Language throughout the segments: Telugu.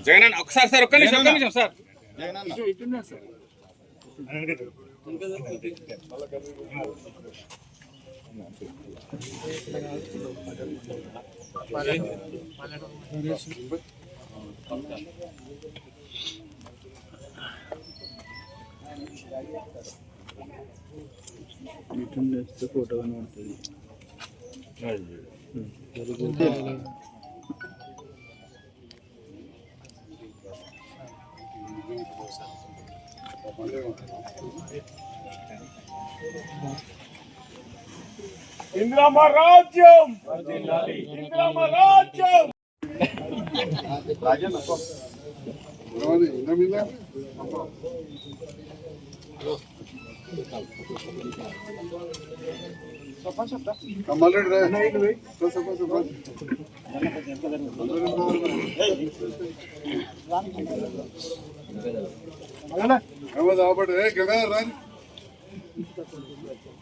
జగన్ ఒకసారి సార్ ఒక్క నిమిషం సార్ ఫోటో కనబడుతుంది. ఇంద్రమ్మ రాజ్యం, ఇంద్రమ్మ రాజ్యం.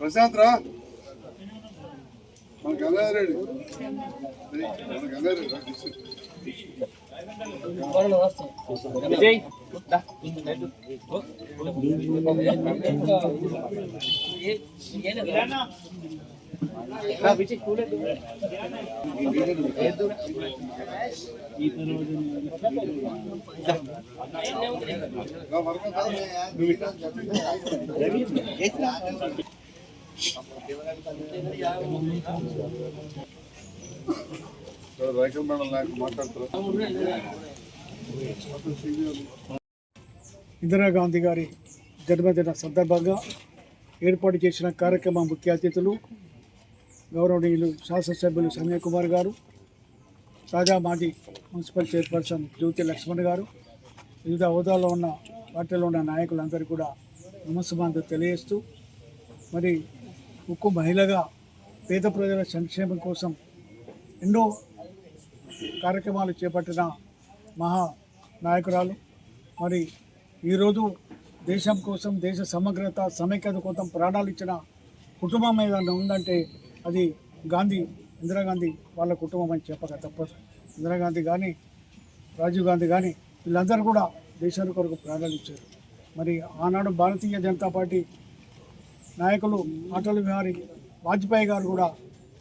ప్రశాంత్ రా మన గంగారెడ్డి గంగారెడ్డి రైతుల మండలం మాట్లాడుతున్నారు. ఇందిరాగాంధీ గారి జన్మదిన సందర్భంగా ఏర్పాటు చేసిన కార్యక్రమం ముఖ్య అతిథులు గౌరవనీయులు శాసనసభ్యులు సంజయ్ కుమార్ గారు, తాజా మాజీ మున్సిపల్ చైర్పర్సన్ జ్యోతి లక్ష్మణ్ గారు, వివిధ హోదాలో ఉన్న పార్టీలో ఉన్న నాయకులందరూ కూడా నమస్కారం తెలియజేస్తూ, మరి ఉక్కు మహిళగా పేద ప్రజల సంక్షేమం కోసం ఎన్నో కార్యక్రమాలు చేపట్టిన మహా నాయకురాలు. మరి ఈరోజు దేశం కోసం, దేశ సమగ్రత సమైక్యత కోసం ప్రాణాలు ఇచ్చిన కుటుంబం ఏదైనా ఉందంటే అది ఇందిరాగాంధీ వాళ్ళ కుటుంబం అని చెప్పక తప్పదు. ఇందిరాగాంధీ కానీ, రాజీవ్ గాంధీ కానీ వీళ్ళందరూ కూడా దేశాల కొరకు ప్రాణాలు ఇచ్చారు. మరి ఆనాడు భారతీయ జనతా పార్టీ నాయకులు అటల్ బిహారీ వాజ్పేయి గారు కూడా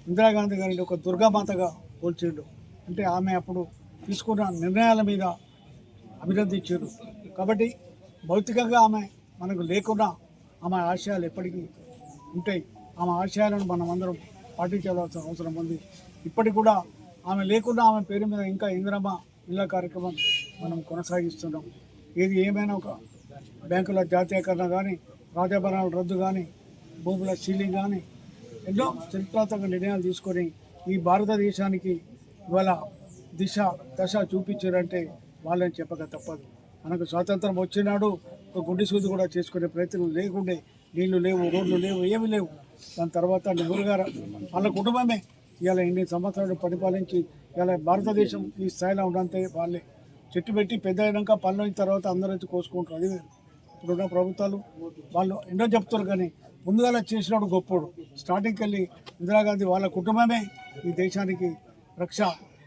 ఇందిరాగాంధీ గారిని ఒక దుర్గామాతగా పోల్చిండు. అంటే ఆమె అప్పుడు తీసుకున్న నిర్ణయాల మీద అభినందించారు. కాబట్టి భౌతికంగా ఆమె మనకు లేకున్నా ఆమె ఆశయాలు ఎప్పటికీ ఉంటాయి. ఆమె ఆశయాలను మనం అందరం పాటించాల్సిన అవసరం ఉంది. ఇప్పటికి కూడా ఆమె లేకున్నా ఆమె పేరు మీద ఇంకా ఇందిరమ్మ ఇళ్ళ కార్యక్రమం మనం కొనసాగిస్తున్నాం. ఏది ఏమైనా ఒక బ్యాంకుల జాతీయకరణ కానీ, రాజభరణాల రద్దు కానీ, భూముల సీలింగ్ కానీ ఎన్నో చరిత్రాత్మక నిర్ణయాలు తీసుకొని ఈ భారతదేశానికి ఇవాళ దశ చూపించారంటే వాళ్ళని చెప్పక తప్పదు. మనకు స్వాతంత్రం వచ్చినాడు ఒక గుడ్డి సూది కూడా చేసుకునే ప్రయత్నం లేకుండే. నీళ్లు లేవు, రోడ్లు లేవు, ఏమీ లేవు. దాని తర్వాత నెహ్రూ గారు వాళ్ళ కుటుంబమే ఇవాళ ఇన్ని సంవత్సరాలు పరిపాలించి ఇవాళ భారతదేశం ఈ స్థాయిలో ఉండంతే వాళ్ళే. చెట్టు పెట్టి పెద్ద అయినాక పనులు అయిన తర్వాత అందరూ వచ్చి కోసుకుంటారు. అది వేరు. ఇప్పుడున్న ప్రభుత్వాలు వాళ్ళు ఎన్నో చెప్తారు కానీ ముందుగా చేసినాడు గొప్పోడు. స్టార్టింగ్కి వెళ్ళి ఇందిరాగాంధీ వాళ్ళ కుటుంబమే ఈ దేశానికి రక్ష.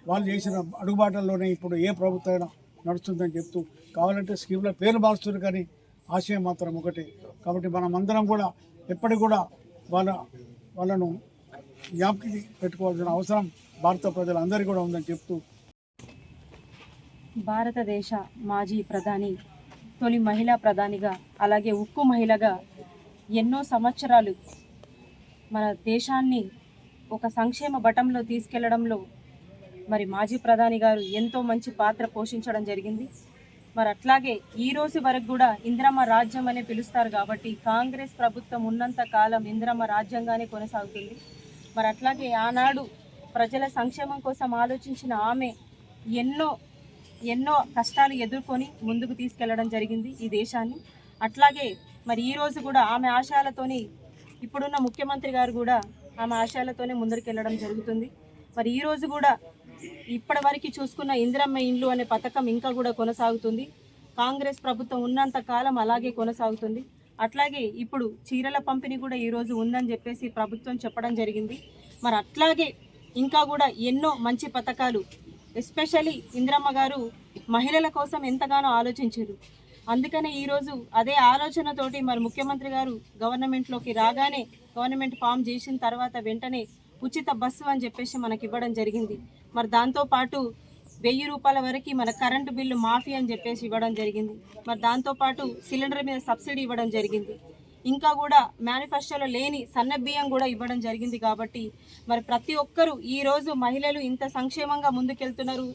వాళ్ళు చేసిన అడుగుబాటల్లోనే ఇప్పుడు ఏ ప్రభుత్వం అయినా నడుస్తుందని చెప్తూ, కావాలంటే స్కీమ్ల పేరు మారుస్తున్నారు కానీ ఆశయం మాత్రం ఒకటే. కాబట్టి మనం అందరం కూడా ఎప్పటికి కూడా వాళ్ళను జ్ఞాపకం పెట్టుకోవాల్సిన అవసరం భారత ప్రజలందరికీ కూడా ఉందని చెప్తూ, భారతదేశ మాజీ ప్రధాని, తొలి మహిళా ప్రధానిగా, అలాగే ఉక్కు మహిళగా ఎన్నో సంవత్సరాలు మన దేశాన్ని ఒక సంక్షేమ బటంలో తీసుకెళ్లడంలో మరి మాజీ ప్రధాని గారు ఎంతో మంచి పాత్ర పోషించడం జరిగింది. మరి అట్లాగే ఈ రోజు వరకు కూడా ఇందిరమ్మ రాజ్యం అనే పిలుస్తారు కాబట్టి కాంగ్రెస్ ప్రభుత్వం ఉన్నంత కాలం ఇందిరమ్మ రాజ్యంగానే కొనసాగుతుంది. మరి అట్లాగే ఆనాడు ప్రజల సంక్షేమం కోసం ఆలోచించిన ఆమె ఎన్నో కష్టాలు ఎదుర్కొని ముందుకు తీసుకెళ్లడం జరిగింది ఈ దేశాన్ని. అట్లాగే మరి ఈరోజు కూడా ఆమె ఆశయాలతోని ఇప్పుడున్న ముఖ్యమంత్రి గారు కూడా ఆమె ఆశయాలతోనే ముందరికి వెళ్ళడం జరుగుతుంది. మరి ఈరోజు కూడా ఇప్పటివరకు చూసుకున్న ఇందిరమ్మ ఇండ్లు అనే పథకం ఇంకా కూడా కొనసాగుతుంది. కాంగ్రెస్ ప్రభుత్వం ఉన్నంత కాలం అలాగే కొనసాగుతుంది. అట్లాగే ఇప్పుడు చీరల పంపిణీ కూడా ఈరోజు ఉందని చెప్పేసి ప్రభుత్వం చెప్పడం జరిగింది. మరి అట్లాగే ఇంకా కూడా ఎన్నో మంచి పథకాలు, ఎస్పెషల్లీ ఇందిరమ్మ గారు మహిళల కోసం ఎంతగానో ఆలోచించారు. అందుకనే ఈరోజు అదే ఆలోచనతోటి మరి ముఖ్యమంత్రి గారు గవర్నమెంట్లోకి రాగానే గవర్నమెంట్ ఫామ్ చేసిన తర్వాత వెంటనే ఉచిత బస్సు అని చెప్పేసి మనకి ఇవ్వడం జరిగింది. మరి దాంతోపాటు 1000 రూపాయల వరకు మన కరెంటు బిల్లు మాఫీ అని చెప్పేసి ఇవ్వడం జరిగింది. మరి దాంతోపాటు సిలిండర్ మీద సబ్సిడీ ఇవ్వడం జరిగింది. ఇంకా కూడా మేనిఫెస్టోలో లేని సన్న బియ్యం కూడా ఇవ్వడం జరిగింది. కాబట్టి మరి ప్రతి ఒక్కరూ ఈరోజు మహిళలు ఇంత సంక్షేమంగా ముందుకెళ్తున్నారు,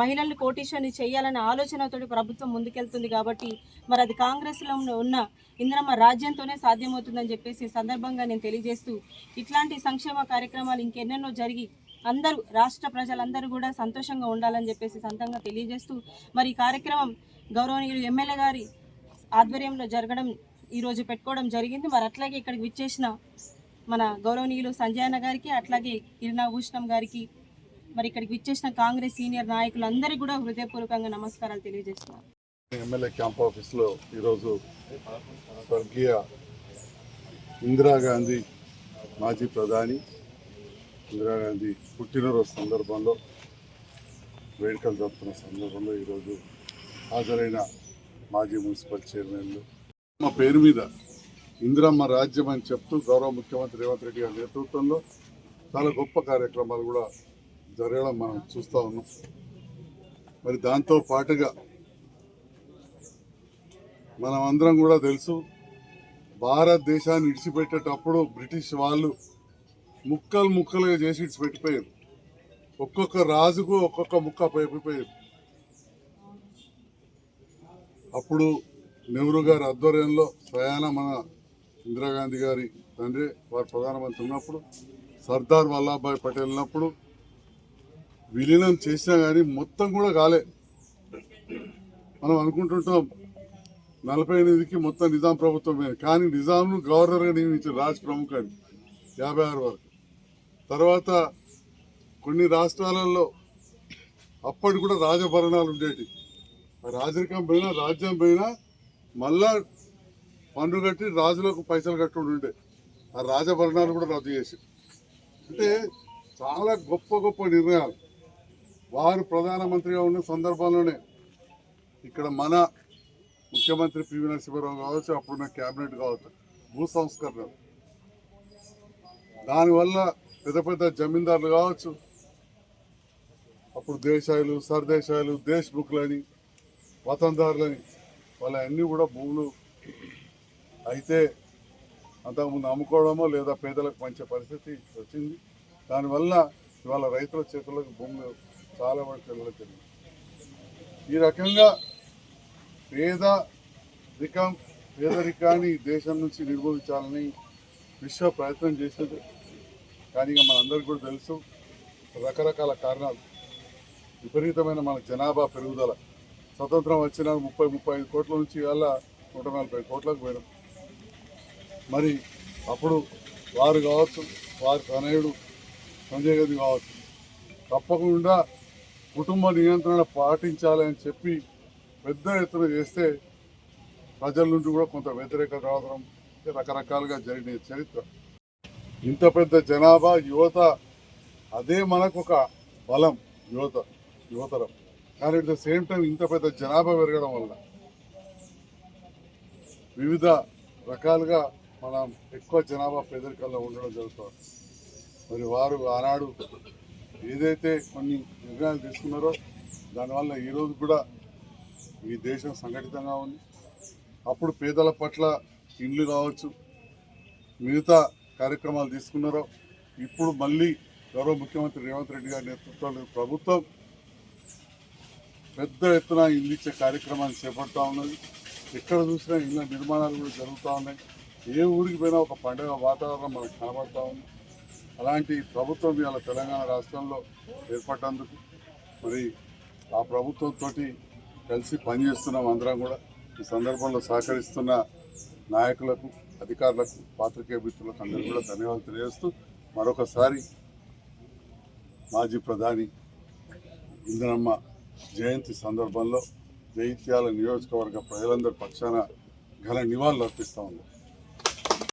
మహిళల్ని కోటీశ్వరిని చేయాలనే ఆలోచనతోటి ప్రభుత్వం ముందుకెళ్తుంది. కాబట్టి మరి అది కాంగ్రెస్లో ఉన్న ఇందిరమ్మ రాజ్యంతోనే సాధ్యమవుతుందని చెప్పేసి సందర్భంగా నేను తెలియజేస్తూ, ఇట్లాంటి సంక్షేమ కార్యక్రమాలు ఇంకెన్నెన్నో జరిగి అందరూ రాష్ట్ర ప్రజలందరూ కూడా సంతోషంగా ఉండాలని చెప్పేసి సంతంగా తెలియజేస్తూ, మరి ఈ కార్యక్రమం గౌరవనీయులు ఎమ్మెల్యే గారి ఆధ్వర్యంలో జరగడం ఈరోజు పెట్టుకోవడం జరిగింది. మరి అట్లాగే ఇక్కడికి విచ్చేసిన మన గౌరవనీయులు సంజయన్న గారికి, అట్లాగే కిరణా భూషణం గారికి, మరి ఇక్కడికి విచ్చేసిన కాంగ్రెస్ సీనియర్ నాయకులందరికీ కూడా హృదయపూర్వకంగా నమస్కారాలు తెలియజేస్తున్నారు. ఎమ్మెల్యే క్యాంప్ ఆఫీస్లో ఈరోజు స్వర్గీయ ఇందిరాగాంధీ మాజీ ప్రధాని ఇందిరాగాంధీ పుట్టినరోజు సందర్భంలో వేడుకలు జరుపుతున్న సందర్భంలో ఈరోజు హాజరైన మాజీ మున్సిపల్ చైర్మన్లు మా పేరు మీద ఇందిరమ్మ రాజ్యం అని చెప్తూ గౌరవ ముఖ్యమంత్రి రేవంత్ రెడ్డి గారి నేతృత్వంలో చాలా గొప్ప కార్యక్రమాలు కూడా జరగడం మనం చూస్తూ ఉన్నాం. మరి దాంతో పాటుగా మనం అందరం కూడా తెలుసు, భారతదేశాన్ని ఇడిచిపెట్టేటప్పుడు బ్రిటిష్ వాళ్ళు ముక్కలు ముక్కలుగా చేసి ఇడిచిపెట్టిపోయారు. ఒక్కొక్క రాజుకు ఒక్కొక్క ముక్క పైపోయారు. అప్పుడు నెహ్రూ గారి ఆధ్వర్యంలో స్వయాన మన ఇందిరాగాంధీ గారి తండ్రి వారు ప్రధానమంత్రి ఉన్నప్పుడు, సర్దార్ వల్లభాయ్ పటేల్ ఉన్నప్పుడు విలీనం చేసినా కానీ మొత్తం కూడా కాలే. మనం అనుకుంటుంటాం 48కి మొత్తం నిజాం ప్రభుత్వం మీద, కానీ నిజాంను గవర్నర్గా నియమించారు రాజ్ ప్రముఖ్ అని 56 వరకు. తర్వాత కొన్ని రాష్ట్రాలలో అప్పటి కూడా రాజభరణాలు ఉండేవి. రాజరికం పైన రాజ్యం పైన మళ్ళా పన్ను కట్టి రాజులకు పైసలు కట్టుకుంటూ ఉండే ఆ రాజభరణాలు కూడా రద్దు చేసి, అంటే చాలా గొప్ప గొప్ప నిర్ణయాలు వారు ప్రధానమంత్రిగా ఉన్న సందర్భంలోనే ఇక్కడ మన ముఖ్యమంత్రి పివి నరసింహారావు కావచ్చు, అప్పుడున్న క్యాబినెట్ కావచ్చు, భూ సంస్కరణ దానివల్ల పెద్ద పెద్ద జమీందారులు కావచ్చు, అప్పుడు దేశాయిలు సర్దేశాయిలు దేశ్ముఖులని వతందారులని వాళ్ళ అన్నీ కూడా భూములు అయితే అంతకుముందు అమ్ముకోవడమో లేదా పేదలకు పంచే పరిస్థితి వచ్చింది. దానివల్ల ఇవాళ రైతుల చేతులకు భూములు చాలా వరకు వెళ్ళలేదు. ఈ రకంగా పేదరికాన్ని దేశం నుంచి నిర్మూలించాలని విశ్వ ప్రయత్నం చేసింది. కానీ ఇక మనందరికీ కూడా తెలుసు, రకరకాల కారణాలు, విపరీతమైన మన జనాభా పెరుగుదల, స్వతంత్రం వచ్చిన 30-35 కోట్ల నుంచి ఇవాళ 140 కోట్లకు పోయినాం. మరి అప్పుడు వారు కావచ్చు, వారి తనయుడు సంజయ్ గాంధీ కావచ్చు, తప్పకుండా కుటుంబ నియంత్రణ పాటించాలని చెప్పి పెద్ద ఎత్తున చేస్తే ప్రజల నుండి కూడా కొంత వ్యతిరేకత రావడం రకరకాలుగా జరిగిన చరిత్ర. ఇంత పెద్ద జనాభా యువత, అదే మనకు ఒక బలం యువతరం. కానీ అట్ ద సేమ్ టైం ఇంత పెద్ద జనాభా పెరగడం వల్ల వివిధ రకాలుగా మనం ఎక్కువ జనాభా పేదరికంలో ఉండడం జరుగుతుంది. మరి వారు ఆనాడు ఏదైతే కొన్ని నిర్ణయాలు తీసుకున్నారో దానివల్ల ఈరోజు కూడా ఈ దేశం సంఘటితంగా ఉంది. అప్పుడు పేదల పట్ల ఇండ్లు కావచ్చు, మిగతా కార్యక్రమాలు తీసుకున్నారో, ఇప్పుడు మళ్ళీ గౌరవ ముఖ్యమంత్రి రేవంత్ రెడ్డి గారి నేతృత్వంలో ప్రభుత్వం పెద్ద ఎత్తున ఇల్లు ఇచ్చే కార్యక్రమాన్ని చేపడుతూ ఉన్నది. ఎక్కడ చూసినా ఇళ్ళ నిర్మాణాలు కూడా జరుగుతూ ఉన్నాయి. ఏ ఊరికి పోయినా ఒక పండుగ వాతావరణం మనకు కనబడుతూ ఉంది. అలాంటి ప్రభుత్వం ఇవాళ తెలంగాణ రాష్ట్రంలో ఏర్పడ్డందుకు మరి ఆ ప్రభుత్వంతో కలిసి పనిచేస్తున్నాం అందరం కూడా. ఈ సందర్భంలో సహకరిస్తున్న నాయకులకు, అధికారులకు, పాత్రికేయ మిత్రులకు అందరికీ కూడా ధన్యవాదాలు తెలియజేస్తూ మరొకసారి మాజీ ప్రధాని ఇందిరమ్మ జయంతి సందర్భంలో జగిత్యాల నియోజకవర్గ ప్రజలందరి పక్షాన ఘన నివాళులు అర్పిస్తూ ఉంది.